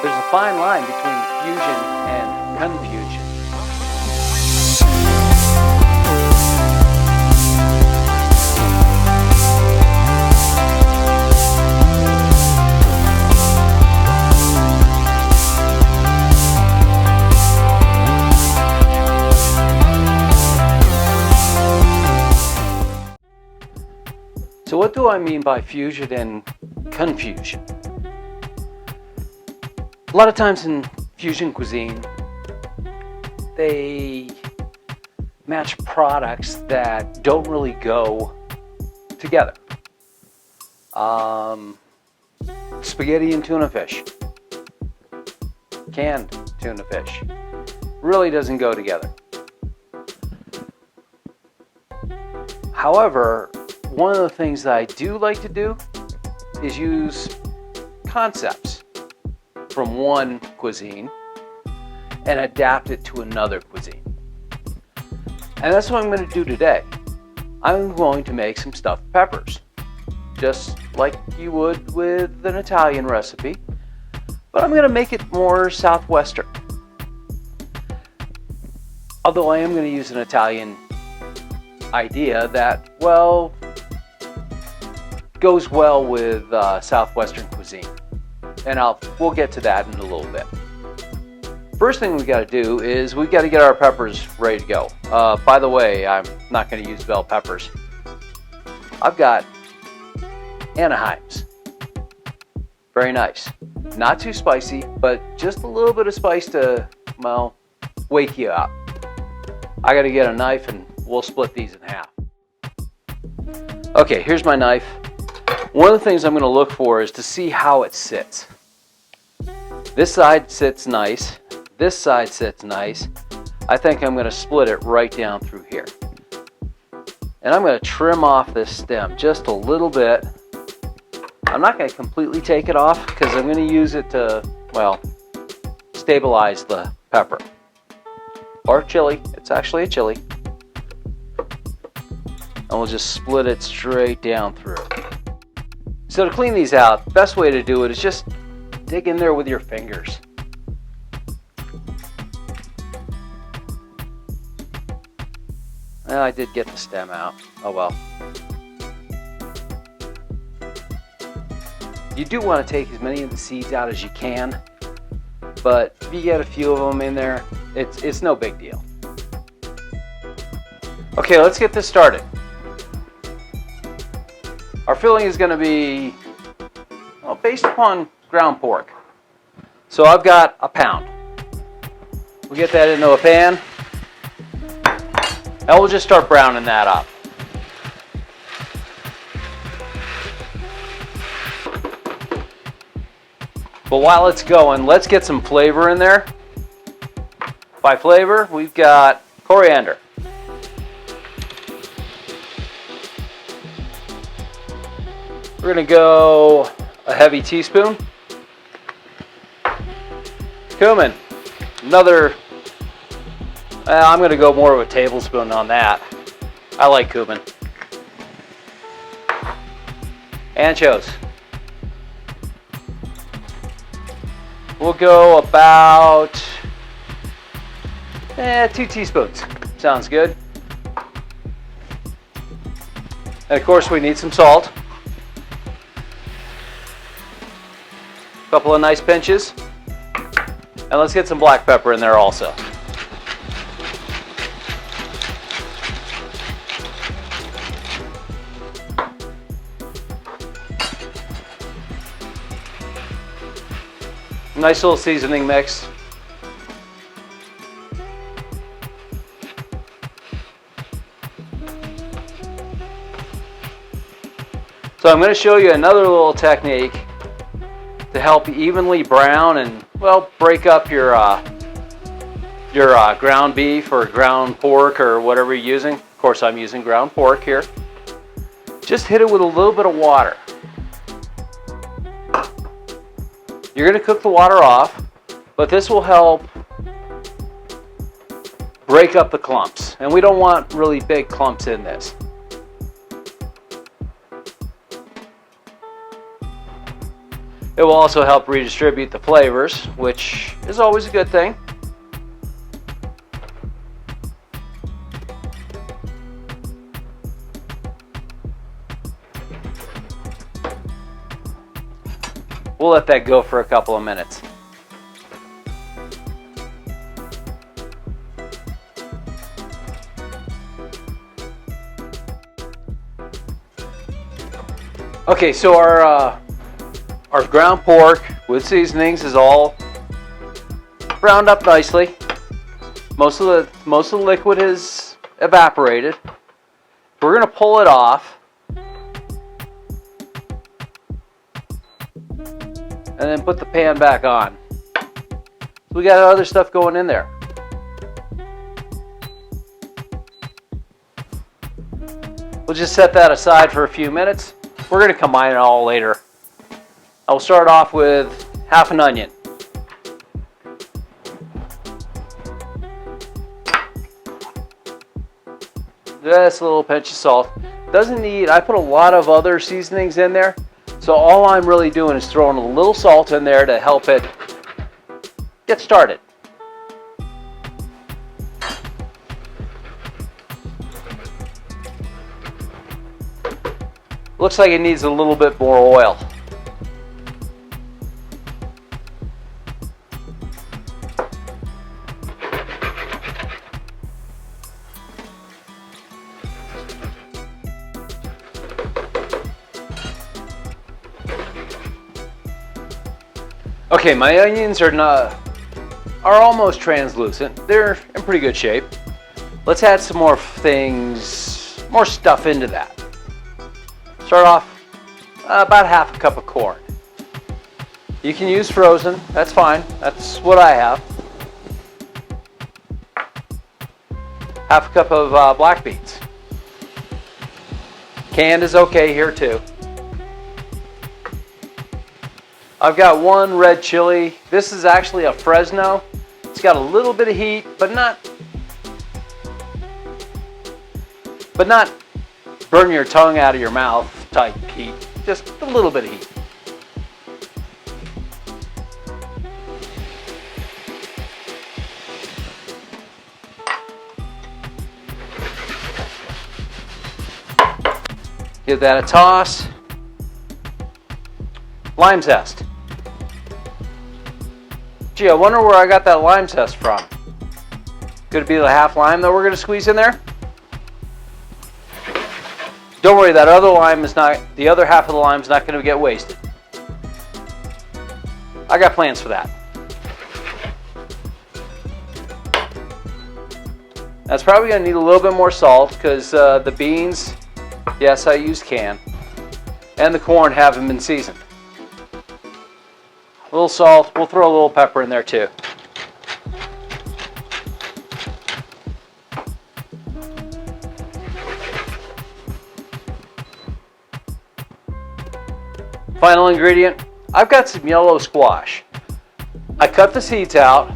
There's a fine line between fusion and confusion. So what do I mean by fusion and confusion? A lot of times in fusion cuisine, they match products that don't really go together. Spaghetti and tuna fish, canned tuna fish, really doesn't go together. However, one of the things that I do like to do is use concepts from one cuisine and adapt it to another cuisine. And that's what I'm going to do today. I'm going to make some stuffed peppers, just like you would with an Italian recipe, but I'm going to make it more southwestern. Although I am going to use an Italian idea that, well, goes well with southwestern cuisine. And we'll get to that in a little bit. First thing we got to do is we got to get our peppers ready to go. By the way, I'm not going to use bell peppers. I've got Anaheims. Very nice. Not too spicy, but just a little bit of spice to, well, wake you up. I got to get a knife and we'll split these in half. Okay, here's my knife. One of the things I'm going to look for is to see how it sits. This side sits nice. This side sits nice. I think I'm going to split it right down through here. And I'm going to trim off this stem just a little bit. I'm not going to completely take it off because I'm going to use it to, well, stabilize the pepper. Or chili. It's actually a chili. And we'll just split it straight down through. So to clean these out, the best way to do it is just dig in there with your fingers. Well, I did get the stem out. Oh well. You do want to take as many of the seeds out as you can, but if you get a few of them in there, it's no big deal. Okay, let's get this started. Our filling is going to be, well, based upon ground pork. So I've got a pound. We'll get that into a pan. And we'll just start browning that up. But while it's going, let's get some flavor in there. By flavor, we've got coriander. We're going to go a heavy teaspoon. Cumin, another, I'm going to go more of a tablespoon on that. I like cumin. Anchos. We'll go about 2 teaspoons. Sounds good. And of course we need some salt. A couple of nice pinches. And let's get some black pepper in there also. Nice little seasoning mix. So I'm going to show you another little technique to help evenly brown and, well, break up your ground beef or ground pork or whatever you're using. Of course, I'm using ground pork here. Just hit it with a little bit of water. You're going to cook the water off, but this will help break up the clumps. And we don't want really big clumps in this. It will also help redistribute the flavors, which is always a good thing. We'll let that go for a couple of minutes. Okay, so our ground pork with seasonings is all browned up nicely. Most of the liquid is evaporated. We're going to pull it off. And then put the pan back on. So we got other stuff going in there. We'll just set that aside for a few minutes. We're going to combine it all later. I'll start off with half an onion. Just a little pinch of salt. Doesn't need, I put a lot of other seasonings in there. So all I'm really doing is throwing a little salt in there to help it get started. Looks like it needs a little bit more oil. Okay, my onions are almost translucent. They're in pretty good shape. Let's add some more things, more stuff into that. Start off about half a cup of corn. You can use frozen, that's fine. That's what I have. Half a cup of black beans. Canned is okay here too. I've got one red chili. This is actually a Fresno. It's got a little bit of heat, but not burn your tongue out of your mouth type heat. Just a little bit of heat. Give that a toss. Lime zest. Gee, I wonder where I got that lime zest from. Could it be the half lime that we're going to squeeze in there? Don't worry, that other lime is not, the other half of the lime is not going to get wasted. I got plans for that. That's probably going to need a little bit more salt because the beans, yes, I used canned, and the corn haven't been seasoned. A little salt, we'll throw a little pepper in there too. Final ingredient, I've got some yellow squash. I cut the seeds out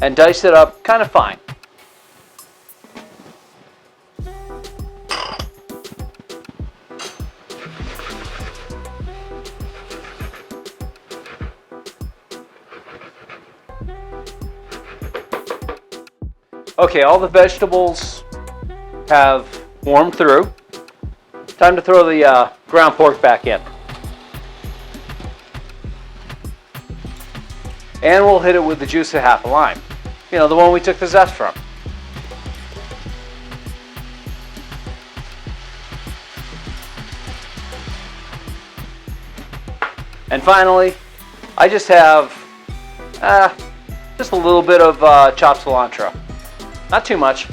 and diced it up kind of fine. Okay, all the vegetables have warmed through. Time to throw the ground pork back in. And we'll hit it with the juice of half a lime. You know, the one we took the zest from. And finally, I just have just a little bit of chopped cilantro. Not too much.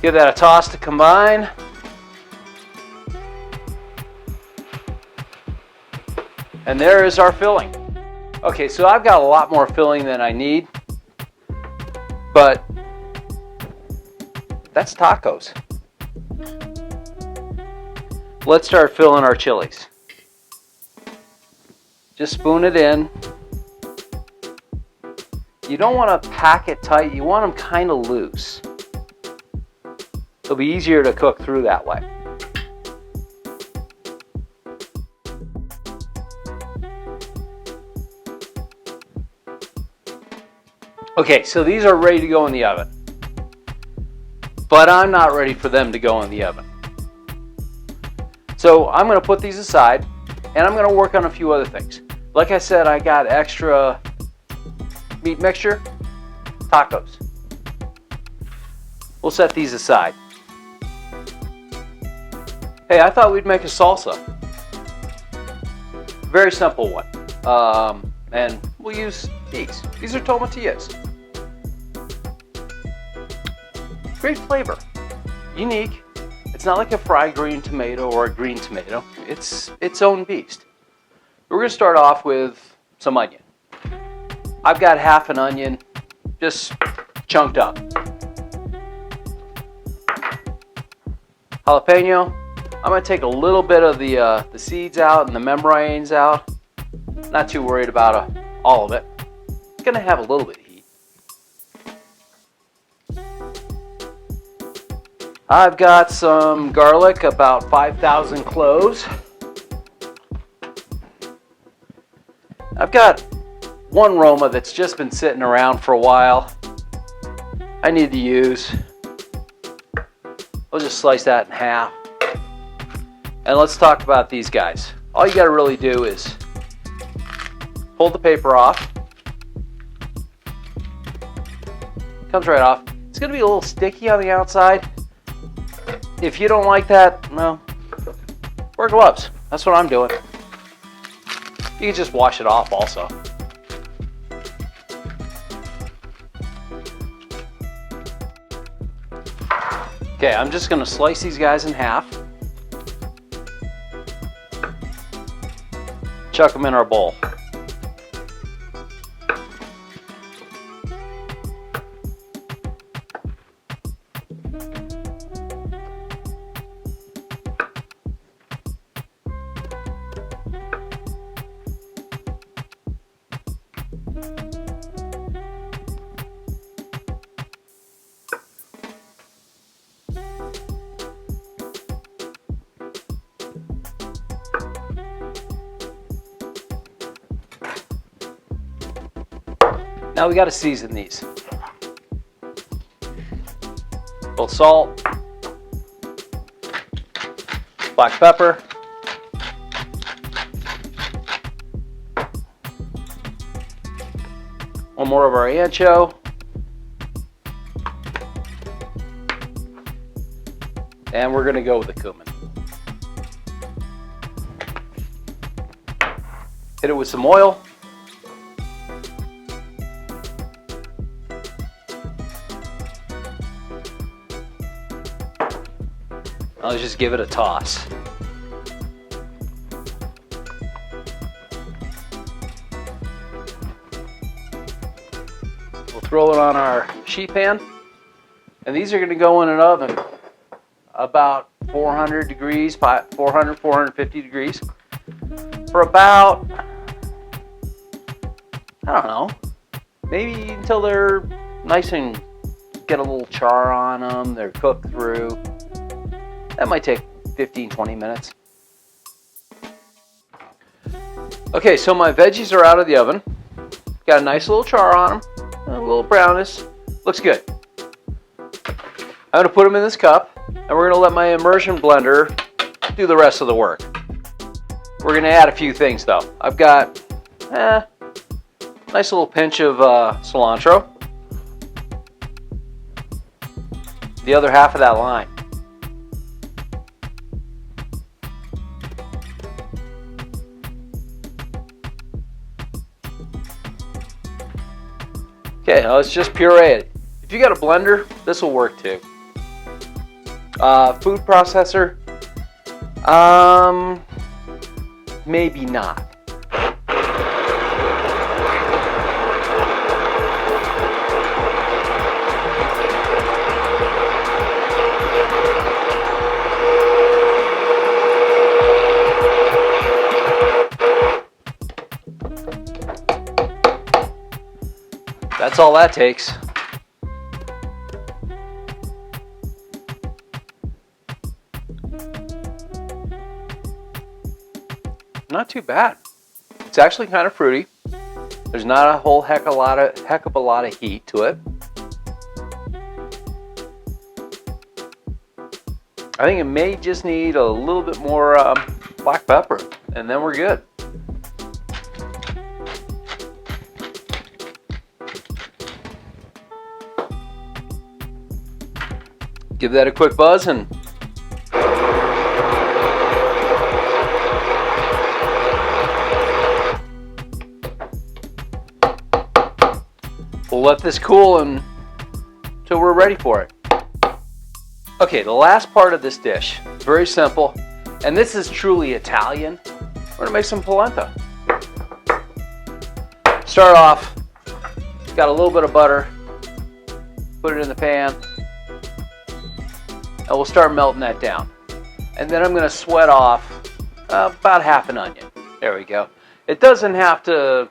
Give that a toss to combine. And there is our filling. Okay, so I've got a lot more filling than I need, but that's tacos. Let's start filling our chilies. Just spoon it in. you don't want to pack it tight. You want them kind of loose. It'll be easier to cook through that way. Okay, so these are ready to go in the oven. But I'm not ready for them to go in the oven. So I'm going to put these aside, and I'm going to work on a few other things. Like I said, I got extra meat mixture, tacos. We'll set these aside. Hey, I thought we'd make a salsa. Very simple one. And we'll use these. These are tomatillas. Great flavor. Unique. It's not like a fried green tomato or a green tomato. It's its own beast. We're going to start off with some onion. I've got half an onion, just chunked up. Jalapeno. I'm going to take a little bit of the seeds out and the membranes out. Not too worried about all of it. It's going to have a little bit of heat. I've got some garlic, about 5,000 cloves. I've got one Roma that's just been sitting around for a while. I need to use. I'll just slice that in half. And let's talk about these guys. All you got to really do is pull the paper off. Comes right off. It's going to be a little sticky on the outside. If you don't like that, well, wear gloves. That's what I'm doing. You can just wash it off also. Okay, I'm just going to slice these guys in half. Chuck them in our bowl. Now we got to season these. A little salt, black pepper, one more of our ancho, and we're going to go with the cumin. Hit it with some oil. I'll just give it a toss. We'll throw it on our sheet pan, and these are going to go in an oven about 400 degrees, 450 degrees for about, I don't know, maybe until they're nice and get a little char on them, they're cooked through. That might take 15-20 minutes. Okay, so my veggies are out of the oven. Got a nice little char on them, a little brownish. Looks good. I'm going to put them in this cup, and we're going to let my immersion blender do the rest of the work. We're going to add a few things though. I've got a nice little pinch of cilantro. The other half of that lime. Okay, now let's just puree it. If you got a blender, this will work too. Food processor, maybe not. That's all that takes. Not too bad. It's actually kind of fruity. There's not a whole heck of a lot of heat to it. I think it may just need a little bit more black pepper, and then we're good. Give that a quick buzz and we'll let this cool until we're ready for it. Okay, the last part of this dish, very simple, and this is truly Italian. We're gonna make some polenta. Start off, got a little bit of butter, put it in the pan, and we'll start melting that down. And then I'm gonna sweat off about half an onion. There we go. It doesn't have to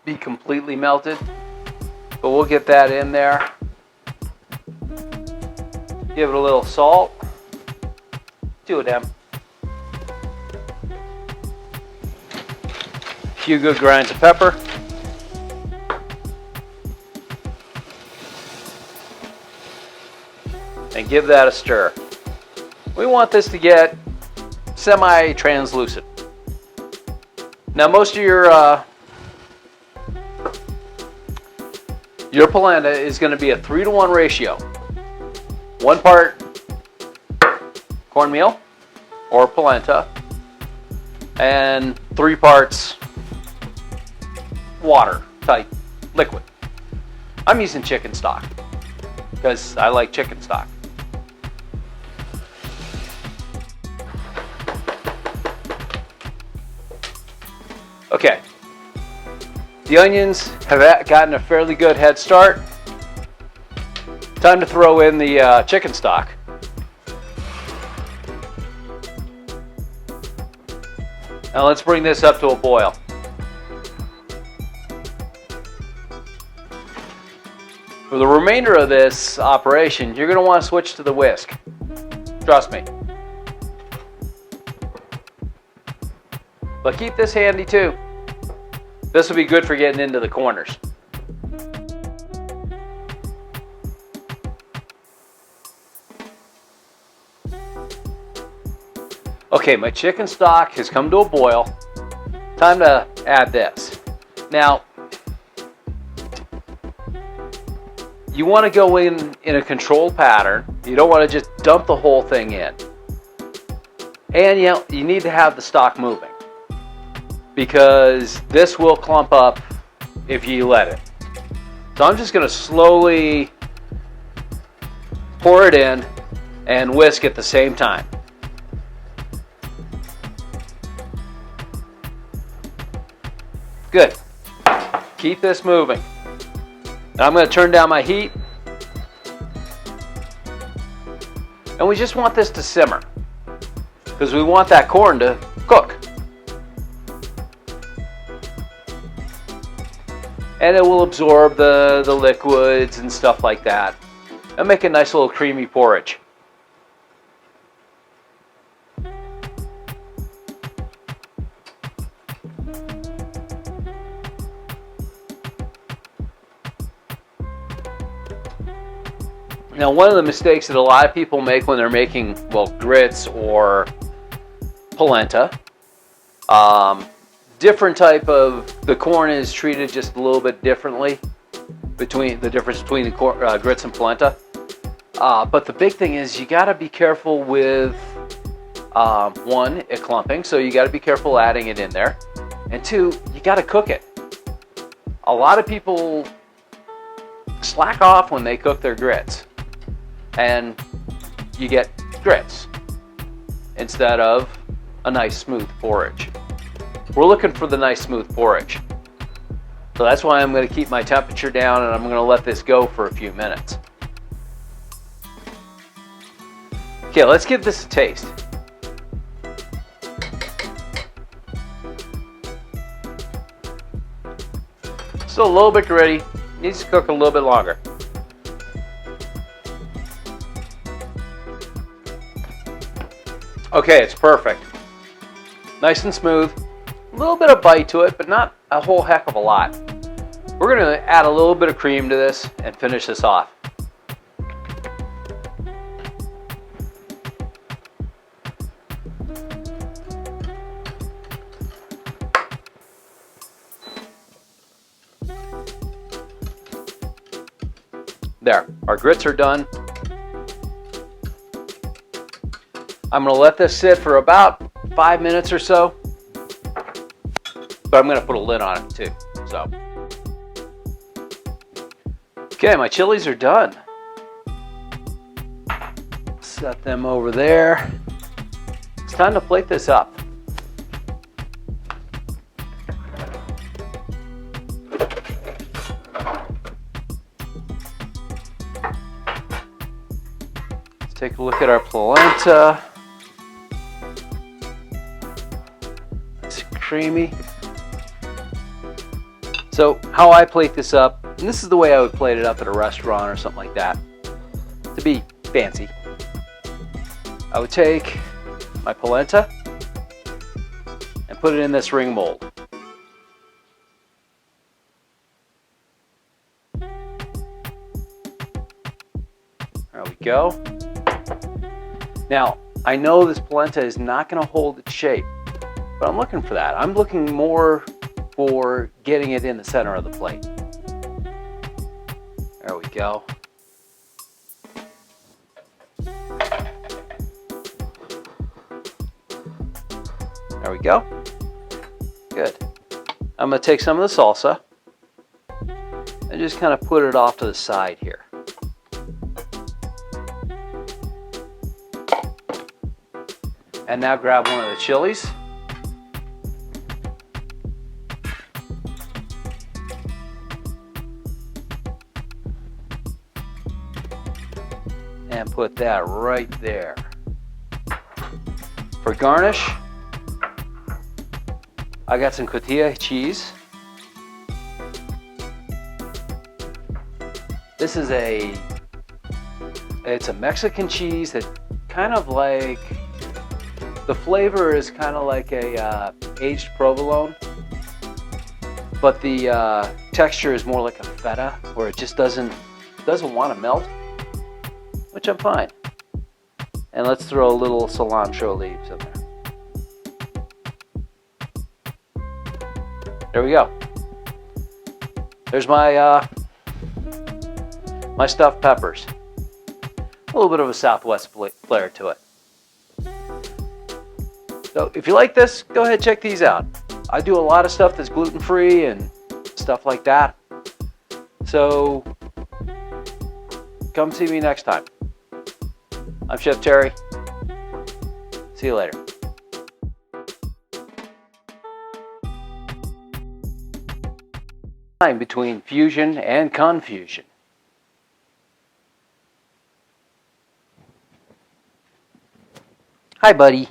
be completely melted, but we'll get that in there. Give it a little salt. 2 of them. A few good grinds of pepper. And give that a stir. We want this to get semi-translucent. Now most of your polenta is going to be a 3-to-1 ratio. 1 part cornmeal or polenta and 3 parts water type liquid. I'm using chicken stock because I like chicken stock. Okay, the onions have gotten a fairly good head start. Time to throw in the chicken stock. Now let's bring this up to a boil. For the remainder of this operation, you're going to want to switch to the whisk. Trust me. But keep this handy too. This will be good for getting into the corners. Okay, my chicken stock has come to a boil. Time to add this. Now, you want to go in a controlled pattern. You don't want to just dump the whole thing in. And you need to have the stock moving, because this will clump up if you let it. So I'm just going to slowly pour it in and whisk at the same time. Good. Keep this moving. Now I'm going to turn down my heat. And we just want this to simmer, because we want that corn to cook. And it will absorb the liquids and stuff like that and make a nice little creamy porridge. Now, one of the mistakes that a lot of people make when they're making, well, grits or polenta, different type of, the corn is treated just a little bit differently, between the difference between the grits and polenta. But the big thing is you got to be careful with, one, it clumping, so you got to be careful adding it in there. And 2, you got to cook it. A lot of people slack off when they cook their grits, and you get grits instead of a nice smooth porridge. We're looking for the nice smooth porridge. So that's why I'm going to keep my temperature down, and I'm going to let this go for a few minutes. Okay, let's give this a taste. Still a little bit gritty, a Needs to cook a little bit longer. Okay, it's perfect. Nice and smooth. A little bit of bite to it, but not a whole heck of a lot. We're going to add a little bit of cream to this and finish this off. There, our grits are done. I'm going to let this sit for about 5 minutes or so, but I'm going to put a lid on it too. So, okay, my chilies are done. Set them over there. It's time to plate this up. Let's take a look at our polenta. Creamy. So how I plate this up, and this is the way I would plate it up at a restaurant or something like that, to be fancy. I would take my polenta and put it in this ring mold. There we go. Now, I know this polenta is not going to hold its shape, but I'm looking for that. I'm looking more for getting it in the center of the plate. There we go. There we go. Good. I'm going to take some of the salsa and just kind of put it off to the side here. And now grab one of the chilies. And put that right there. For garnish, I got some cotija cheese. This is it's a Mexican cheese that kind of like, the flavor is kind of like a aged provolone, but the texture is more like a feta, where it just doesn't want to melt, which I'm fine. And let's throw a little cilantro leaves in there. There we go. There's my my stuffed peppers. A little bit of a Southwest flair to it. So if you like this, go ahead and check these out. I do a lot of stuff that's gluten-free and stuff like that. So come see me next time. I'm Chef Terry. See you later. Between fusion and confusion. Hi, buddy.